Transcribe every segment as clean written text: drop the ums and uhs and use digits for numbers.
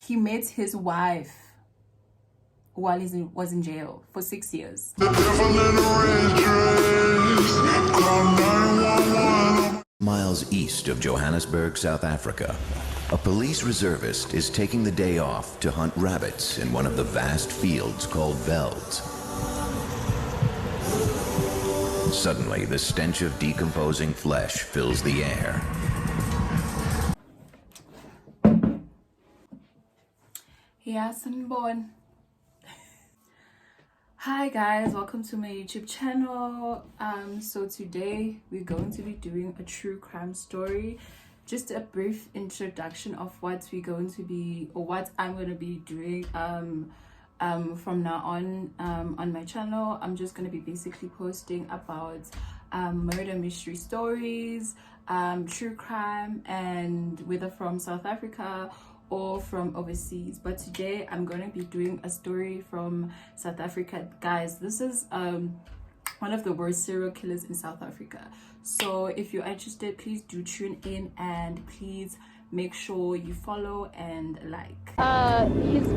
He met his wife while he was in jail for 6 years. Miles east of Johannesburg, South Africa, a police reservist is taking the day off to hunt rabbits in one of the vast fields called velds. Suddenly, the stench of decomposing flesh fills the air. Yes, and born. Hi guys, welcome to my YouTube channel. So today we're going to be doing a true crime story. Just a brief introduction of what we're going to be, or what I'm going to be doing from now on my channel. I'm just going to be basically posting about murder mystery stories, true crime, and whether from South Africa or from overseas. But today I'm going to be doing a story from South Africa. Guys, this is one of the worst serial killers in South Africa. So if you're interested, please do tune in, and please make sure you follow and like.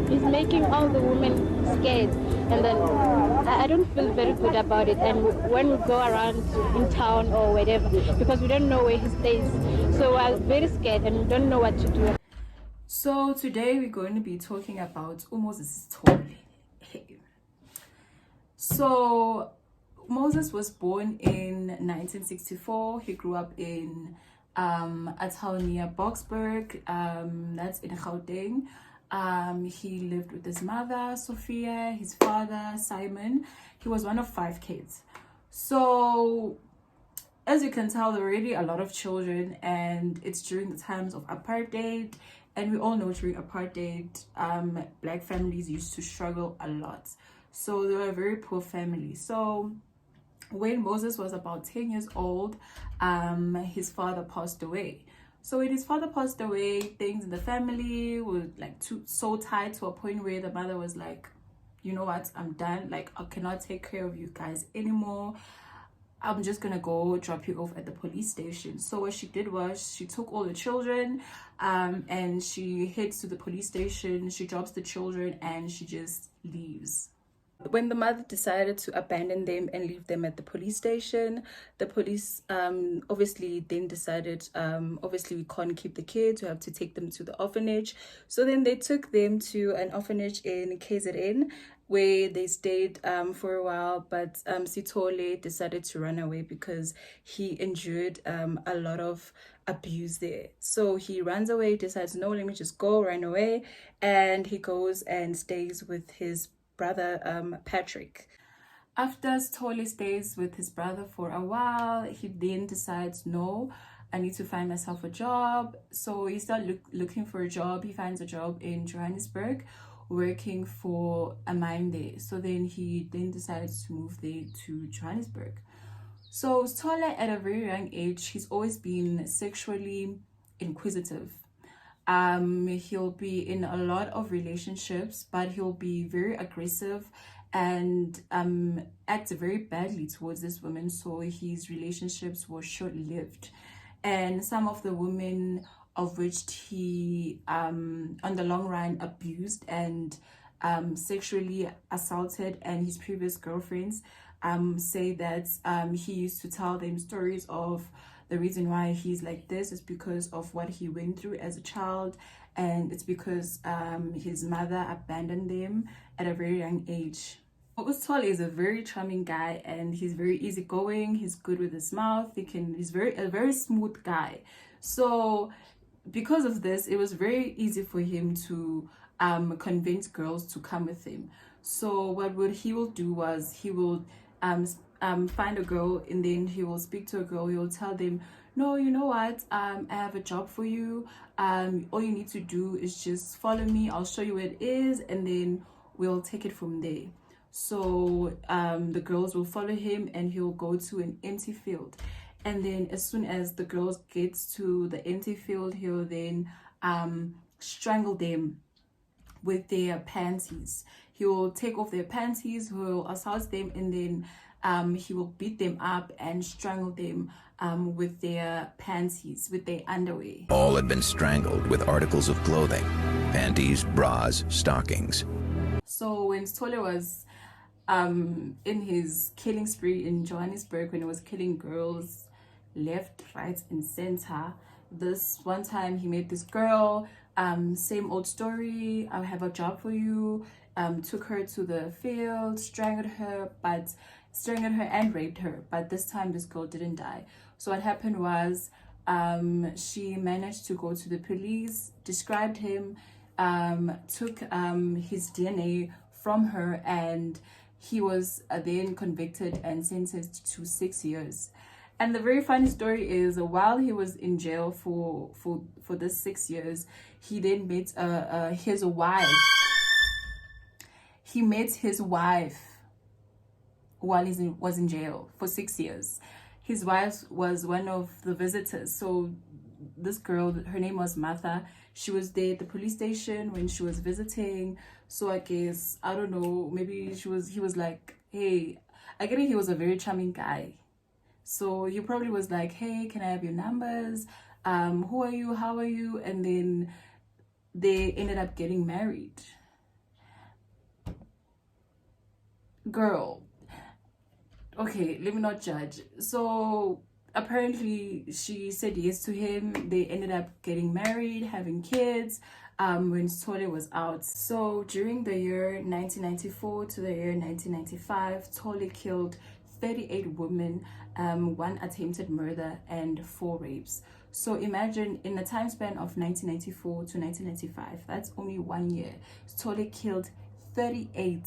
He's making all the women scared, and then I don't feel very good about it. And when we go around in town or whatever, because we don't know where he stays, so we're very scared and we don't know what to do. So today we're going to be talking about Moses Sithole. So Moses was born in 1964. He grew up in a town near Boksburg, that's in Gauteng. He lived with his mother, Sophia, his father, Simon. He was one of 5 kids. So as you can tell, there are already a lot of children, and it's during the times of apartheid. And we all know during apartheid, black families used to struggle a lot. So they were a very poor family. So when Moses was about 10 years old, his father passed away. So when his father passed away, things in the family were like so tight to a point where the mother was like, you know what, I'm done. Like, I cannot take care of you guys anymore. I'm just gonna go drop you off at the police station. So what she did was she took all the children and she heads to the police station. She drops the children and she just leaves. When the mother decided to abandon them and leave them at the police station, the police obviously then decided, obviously we can't keep the kids, we have to take them to the orphanage. So then they took them to an orphanage in KZN, where they stayed for a while. But Sithole decided to run away because he endured a lot of abuse there. So he runs away, decides, no, let me just go, run away. And he goes and stays with his brother Patrick. After Sithole stays with his brother for a while, he then decides, no, I need to find myself a job. So he starts looking for a job. He finds a job in Johannesburg, working for a mine there. So then he decides to move there to Johannesburg. So Sithole, at a very young age, he's always been sexually inquisitive. He'll be in a lot of relationships, but he'll be very aggressive and act very badly towards this woman. So his relationships were short-lived, and some of the women of which he on the long run abused and sexually assaulted, and his previous girlfriends say that he used to tell them stories of the reason why he's like this is because of what he went through as a child, and it's because his mother abandoned them at a very young age. Sithole is a very charming guy, and he's very easygoing. He's good with his mouth. He's a very smooth guy. So because of this, it was very easy for him to convince girls to come with him. So what he will do was he will find a girl, and then he will speak to a girl. He will tell them, no, you know what, I have a job for you. All you need to do is just follow me. I'll show you where it is, and then we'll take it from there. So the girls will follow him, and he'll go to an empty field. And then as soon as the girls get to the empty field, he'll then strangle them with their panties. He will take off their panties, he will assault them, and then he will beat them up and strangle them with their panties, with their underwear. All had been strangled with articles of clothing, panties, bras, stockings. So when Sithole was in his killing spree in Johannesburg, when he was killing girls left, right, and center, this one time he met this girl, same old story, I have a job for you, took her to the field, strangled her and raped her, but this time this girl didn't die. So what happened was she managed to go to the police, described him, took his DNA from her, and he was then convicted and sentenced to 6 years. And the very funny story is, while he was in jail for this 6 years, he then met his wife. He met his wife while he was in jail for 6 years. His wife was one of the visitors. So this girl, her name was Martha, she was there at the police station when she was visiting. So I guess, I don't know, maybe he was like, hey, I get it, he was a very charming guy. So he probably was like, hey, can I have your numbers? Who are you? How are you? And then they ended up getting married. Girl. Okay, let me not judge. So apparently she said yes to him. They ended up getting married, having kids when Sithole was out. So during the year 1994 to the year 1995, Sithole killed 38 women, 1 attempted murder, and 4 rapes. So imagine, in the time span of 1994 to 1995, that's only 1 year, Sithole killed 38.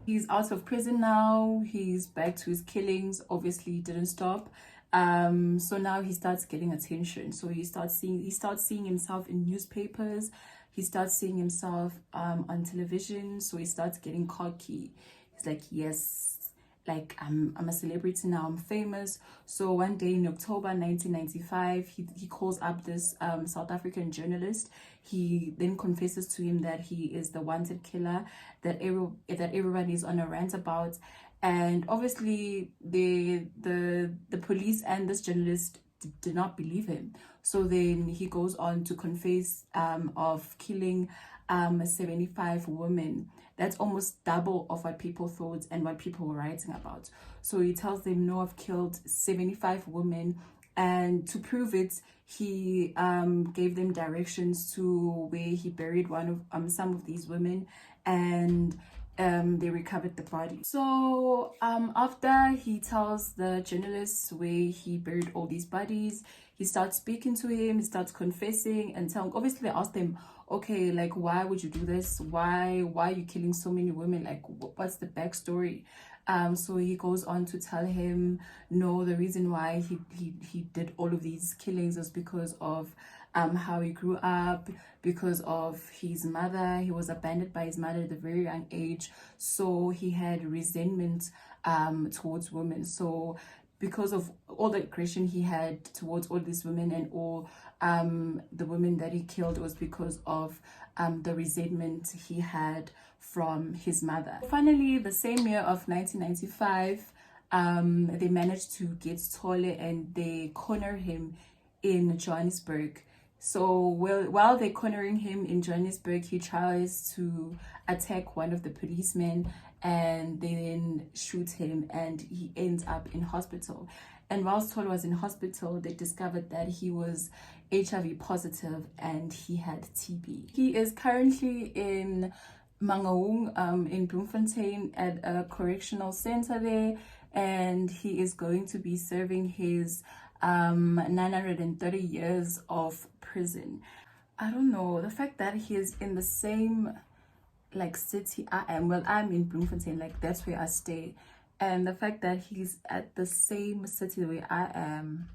He's out of prison now. He's back to his killings. Obviously, he didn't stop. So now he starts getting attention. So he starts seeing himself in newspapers. He starts seeing himself on television. So he starts getting cocky. He's like, yes, like I'm a celebrity now. I'm famous. So one day in October 1995, he calls up this South African journalist. He then confesses to him that he is the wanted killer that everybody is on a rant about. And obviously the police and this journalist did not believe him. So then he goes on to confess of killing 75 women. That's almost double of what people thought and what people were writing about. So he tells them, no, I've killed 75 women. And to prove it, he gave them directions to where he buried some of these women, and they recovered the body. So after he tells the journalists where he buried all these bodies, he starts speaking to him, he starts confessing and telling. Obviously they asked him, okay, like, why would you do this? Why are you killing so many women? Like, what's the backstory? So he goes on to tell him, no, the reason why he did all of these killings is because of how he grew up, because of his mother. He was abandoned by his mother at a very young age, so he had resentment towards women. So because of all the aggression he had towards all these women and all the women that he killed, was because of the resentment he had from his mother. Finally, the same year of 1995, they managed to get Sithole and they corner him in Johannesburg. So while they're cornering him in Johannesburg, he tries to attack one of the policemen and they then shoot him and he ends up in hospital. And while Sithole was in hospital, they discovered that he was HIV positive and he had TB. He is currently in Mangaung in Bloemfontein at a correctional center there, and he is going to be serving his 930 years of prison. I don't know, the fact that he is in the same like city I am, well, I'm in Bloemfontein, like that's where I stay, and the fact that he's at the same city where I am,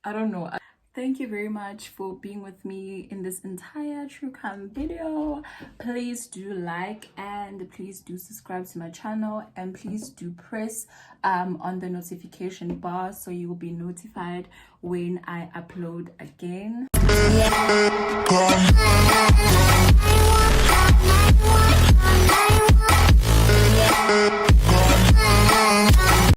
I don't know. Thank you very much for being with me in this entire true crime video. Please do like and please do subscribe to my channel, and please do press on the notification bar so you will be notified when I upload again. Come.